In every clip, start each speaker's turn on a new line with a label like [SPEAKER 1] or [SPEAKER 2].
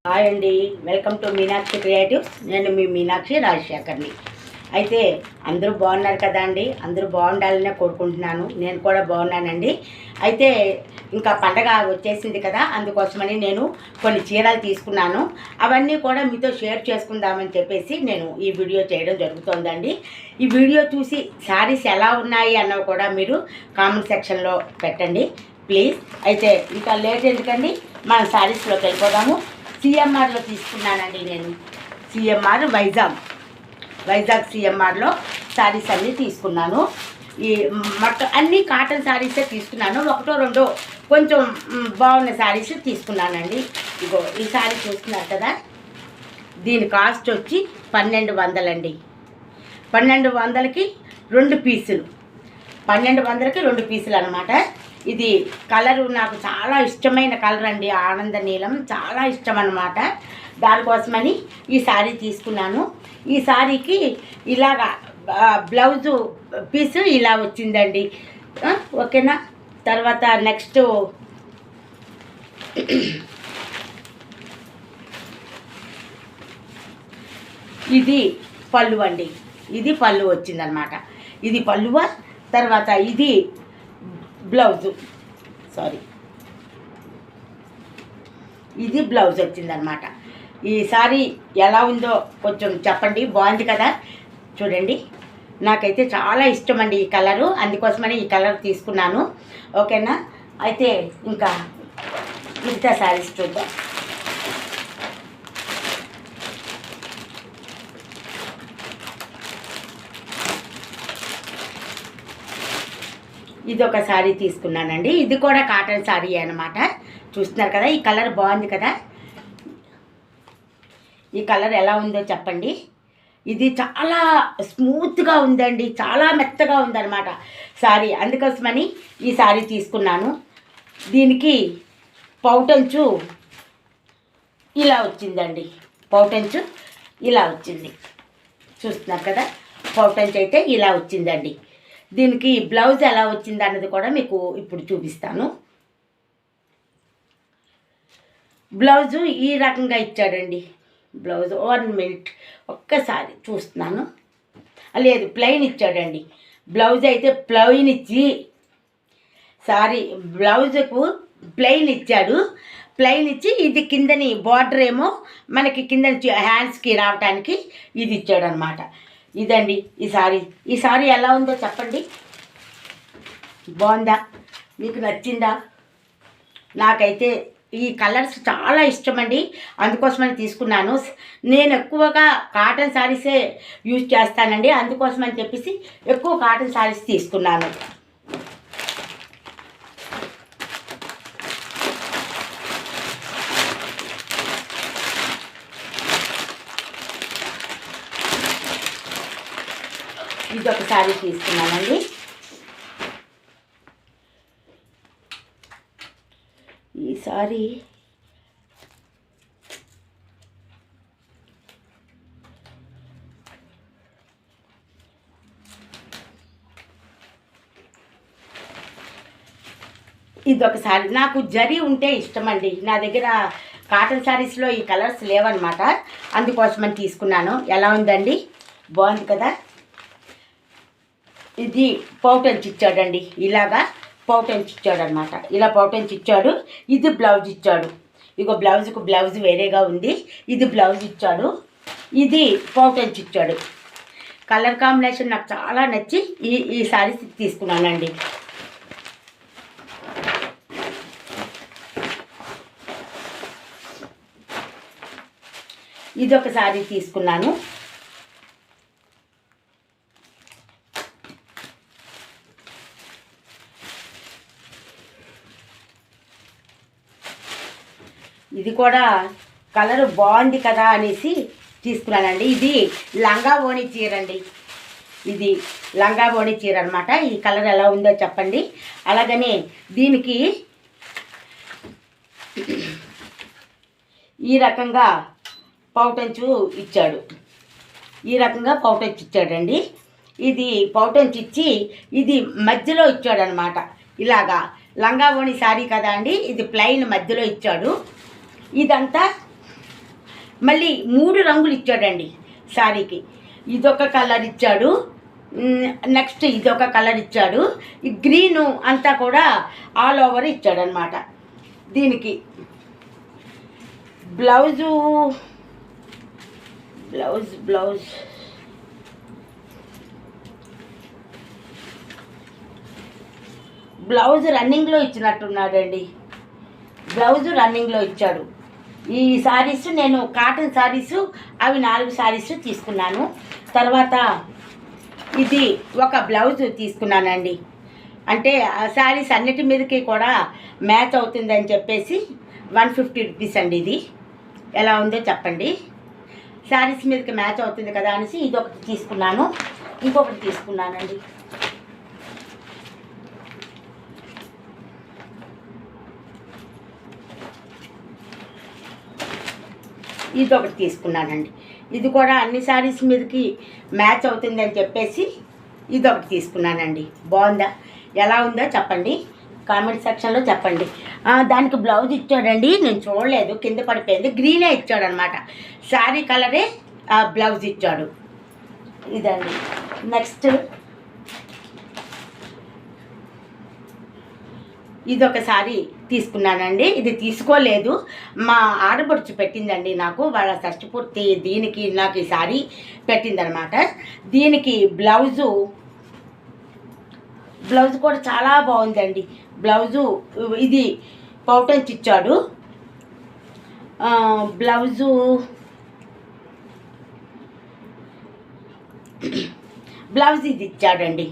[SPEAKER 1] Hi అండి, welcome to Meenakshi creatives. నేను మీ మీనాక్షి రాజశేఖర్ని. అయితే అందరూ బాగున్నారు కదా అండి. అందరూ బాగుండాలనే కోరుకుంటున్నాను. నేను కూడా బాగున్నానండి. అయితే ఇంకా పండగ వచ్చేసింది కదా, అందుకోసమని నేను కొన్ని చీరలు తీసుకున్నాను. అవన్నీ కూడా మీతో షేర్ చేసుకుందామని చెప్పేసి నేను ఈ వీడియో చేయడం జరుగుతుందండి. ఈ వీడియో చూసి శారీస్ ఎలా ఉన్నాయి అన్నవి కూడా మీరు కామెంట్ సెక్షన్లో పెట్టండి ప్లీజ్. అయితే ఇంకా లేట్ ఎందుకండి, మన శారీస్లోకి వెళ్ళిపోదాము. సిఎంఆర్లో తీసుకున్నానండి నేను. సిఎంఆర్ వైజాగ్ సిఎంఆర్లో శారీస్ అన్నీ తీసుకున్నాను. ఈ అన్నీ కాటన్ శారీసే తీసుకున్నాను. ఒకటో రెండో కొంచెం బాగున్న శారీస్ తీసుకున్నానండి. ఇగో ఈ శారీ చూస్తున్నారు కదా, దీని కాస్ట్ వచ్చి 1200 అండి. 1200కి 2 పీసులు, 1200కి 2 పీసులు అనమాట. ఇది కలరు నాకు చాలా ఇష్టమైన కలర్ అండి, ఆనంద నీలం, చాలా ఇష్టం అన్నమాట. దానికోసమని ఈ శారీ తీసుకున్నాను. ఈ శారీకి ఇలాగా బ్లౌజు పీసు ఇలా వచ్చిందండి. ఓకేనా. తర్వాత నెక్స్ట్ ఇది పళ్ళు అండి. ఇది పళ్ళు వచ్చిందనమాట. ఇది పళ్ళువ. తర్వాత ఇది బ్లౌజు, ఇది బ్లౌజ్ వచ్చిందనమాట. ఈ సారీ ఎలా ఉందో కొంచెం చెప్పండి. బాగుంది కదా, చూడండి. నాకైతే చాలా ఇష్టం అండి ఈ కలరు, అందుకోసమని ఈ కలర్ తీసుకున్నాను. ఓకేనా. అయితే ఇంకా మిగతా శారీస్ చూద్దాం. ఇది ఒక శారీ తీసుకున్నానండి. ఇది కూడా కాటన్ శారీ అనమాట. చూస్తున్నారు కదా, ఈ కలర్ బాగుంది కదా. ఈ కలర్ ఎలా ఉందో చెప్పండి. ఇది చాలా స్మూత్గా ఉందండి, చాలా మెత్తగా ఉందన్నమాట శారీ. అందుకోసమని ఈ శారీ తీసుకున్నాను. దీనికి పౌటంచు ఇలా వచ్చిందండి. పౌటంచు ఇలా వచ్చింది. చూస్తున్నారు కదా, పౌటంచు అయితే ఇలా వచ్చిందండి. దీనికి బ్లౌజ్ ఎలా వచ్చింది అన్నది కూడా మీకు ఇప్పుడు చూపిస్తాను. బ్లౌజు ఈ రకంగా ఇచ్చాడండి. బ్లౌజ్ 1 మినిట్ ఒక్కసారి చూస్తున్నాను. లేదు, ప్లెయిన్ ఇచ్చాడండి. బ్లౌజ్ అయితే ప్లెయిన్ ఇచ్చి బ్లౌజుకు ప్లెయిన్ ఇచ్చాడు. ప్లెయిన్ ఇచ్చి ఇది కిందని బార్డర్ ఏమో మనకి కిందని హ్యాండ్స్కి రావటానికి ఇది ఇచ్చాడు అనమాట. ఇదండి ఈ సారీ ఎలా ఉందో చెప్పండి. బాగుందా, మీకు నచ్చిందా? నాకైతే ఈ కలర్స్ చాలా ఇష్టమండి, అందుకోసమని తీసుకున్నాను. నేను ఎక్కువగా కాటన్ శారీసే యూజ్ చేస్తానండి, అందుకోసమని చెప్పేసి ఎక్కువ కాటన్ శారీస్ తీసుకున్నాను. ఇది ఒక శారీ తీసుకున్నానండి. ఈ శారీ ఇదొక శారీ. నాకు జరీ ఉంటే ఇష్టమండి. నా దగ్గర కాటన్ శారీస్లో ఈ కలర్స్ లేవన్నమాట, అందుకోసమని తీసుకున్నాను. ఎలా ఉందండి, బాగుంది కదా. ఇది పౌటంచి ఇచ్చాడండి. ఇలాగా పౌటంచి ఇచ్చాడు అనమాట. ఇలా పౌటంచి ఇచ్చాడు. ఇది బ్లౌజ్ ఇచ్చాడు. ఇగో బ్లౌజుకు బ్లౌజ్ వేరేగా ఉంది. ఇది బ్లౌజ్ ఇచ్చాడు. ఇది పౌటంచి ఇచ్చాడు. కలర్ కాంబినేషన్ నాకు చాలా నచ్చి ఈ శారీస్ తీసుకున్నానండి. ఇది ఒక శారీ తీసుకున్నాను. ఇది కూడా కలర్ బాగుంది కదా అనేసి తీసుకున్నానండి. ఇది లంగా ఓణి చీర అండి. ఇది లంగా ఓణి చీర అనమాట. ఈ కలర్ ఎలా ఉందో చెప్పండి. అలాగనే దీనికి ఈ రకంగా పౌటంచు ఇచ్చాడు. ఈ రకంగా పౌటంచు ఇచ్చాడండి. ఇది పౌటంచు ఇచ్చి ఇది మధ్యలో ఇచ్చాడనమాట. ఇలాగా లంగా ఓణి శారీ కదా అండి, ఇది ప్లెయిన్ మధ్యలో ఇచ్చాడు. ఇదంతా మళ్ళీ 3 రంగులు ఇచ్చాడండి శారీకి. ఇదొక కలర్ ఇచ్చాడు, నెక్స్ట్ ఇదొక కలర్ ఇచ్చాడు, ఈ గ్రీను అంతా కూడా ఆల్ ఓవర్ ఇచ్చాడనమాట. దీనికి బ్లౌజు బ్లౌజ్ బ్లౌజ్ బ్లౌజ్ రన్నింగ్లో ఇచ్చినట్టున్నాడండి. బ్లౌజు రన్నింగ్లో ఇచ్చాడు. ఈ శారీస్ నేను కాటన్ శారీసు అవి 4 శారీస్ తీసుకున్నాను. తర్వాత ఇది ఒక బ్లౌజ్ తీసుకున్నానండి. అంటే ఆ శారీస్ అన్నిటి మీదకి కూడా మ్యాచ్ అవుతుందని చెప్పేసి 150 రూపీస్ అండి. ఇది ఎలా ఉందో చెప్పండి. శారీస్ మీదకి మ్యాచ్ అవుతుంది కదా అనేసి ఇది ఒకటి తీసుకున్నాను. ఇంకొకటి తీసుకున్నానండి. ఇది ఒకటి తీసుకున్నానండి. ఇది కూడా అన్ని శారీస్ మీదకి మ్యాచ్ అవుతుందని చెప్పేసి ఇది ఒకటి తీసుకున్నానండి. బాగుందా, ఎలా ఉందో చెప్పండి, కామెంట్ సెక్షన్లో చెప్పండి. దానికి బ్లౌజ్ ఇచ్చాడండి, నేను చూడలేదు, కింద పడిపోయింది. గ్రీనే ఇచ్చాడనమాట, శారీ కలరే బ్లౌజ్ ఇచ్చాడు. ఇదండి. నెక్స్ట్ ఇది ఒక సారీ తీసుకున్నానండి. ఇది తీసుకోలేదు, మా ఆడపడుచు పెట్టిందండి నాకు, వాళ్ళ షష్టిపూర్తి దీనికి నాకు ఈ సారీ పెట్టిందనమాట. దీనికి బ్లౌజు కూడా చాలా బాగుందండి. బ్లౌజు ఇది పౌటన్స్ ఇచ్చాడు. బ్లౌజ్ ఇది ఇచ్చాడండి.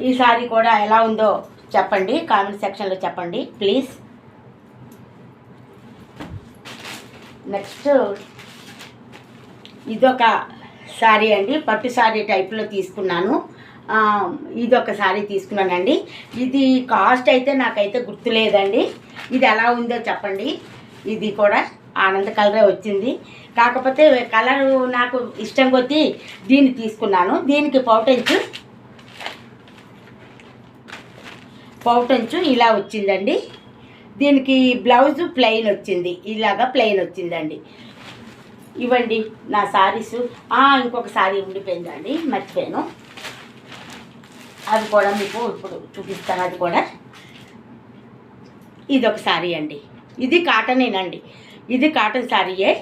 [SPEAKER 1] ఈ సారీ కూడా ఎలా ఉందో చెప్పండి, కామెంట్ సెక్షన్లో చెప్పండి ప్లీజ్. నెక్స్ట్ ఇదొక శారీ అండి, పట్టు శారీ టైప్లో తీసుకున్నాను. ఇదొక శారీ తీసుకున్నానండి. ఇది కాస్ట్ అయితే నాకైతే గుర్తులేదండి. ఇది ఎలా ఉందో చెప్పండి. ఇది కూడా ఆనంద కలరే వచ్చింది, కాకపోతే కలరు నాకు ఇష్టం కొద్దీ దీన్ని తీసుకున్నాను. దీనికి పౌటంచు ఇలా వచ్చిందండి. దీనికి బ్లౌజు ప్లెయిన్ వచ్చింది, ఇలాగా ప్లెయిన్ వచ్చిందండి. ఇవ్వండి నా శారీసు. ఇంకొక శారీ ఉండిపోయిందండి, మర్చిపోయాను, అది కూడా మీకు ఇప్పుడు చూపిస్తాను. అది కూడా ఇదొక శారీ అండి. ఇది కాటనేనండి, ఇది కాటన్ శారీయే.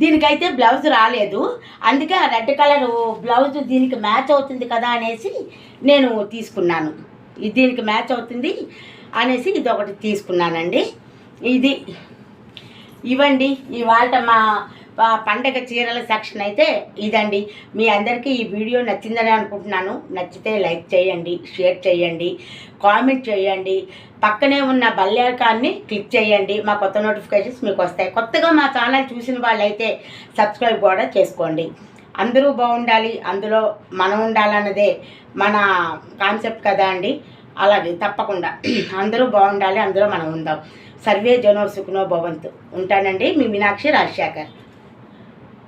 [SPEAKER 1] దీనికైతే బ్లౌజ్ రాలేదు, అందుకే ఆ రెడ్ కలర్ బ్లౌజ్ దీనికి మ్యాచ్ అవుతుంది కదా అనేసి నేను తీసుకున్నాను. దీనికి మ్యాచ్ అవుతుంది అనేసి ఇది ఒకటి తీసుకున్నానండి. ఇవ్వండి ఇవాళ మా పండగ చీరల సెక్షన్ అయితే ఇదండి. మీ అందరికీ ఈ వీడియో నచ్చిందని అనుకుంటున్నాను. నచ్చితే లైక్ చేయండి, షేర్ చేయండి, కామెంట్ చేయండి, పక్కనే ఉన్న బెల్ ఐకాన్ని క్లిక్ చేయండి. మా కొత్త నోటిఫికేషన్స్ మీకు వస్తాయి. కొత్తగా మా ఛానల్ చూసిన వాళ్ళైతే సబ్స్క్రైబ్ కూడా చేసుకోండి. అందరూ బాగుండాలి, అందులో మనం ఉండాలన్నదే మన కాన్సెప్ట్ కదా అండి. అలాగే తప్పకుండా అందరూ బాగుండాలి, అందులో మనం ఉందాం. సర్వే జనో సుఖనో భవంతు. ఉంటానండి, మీ మీనాక్షి రాజశేఖర్.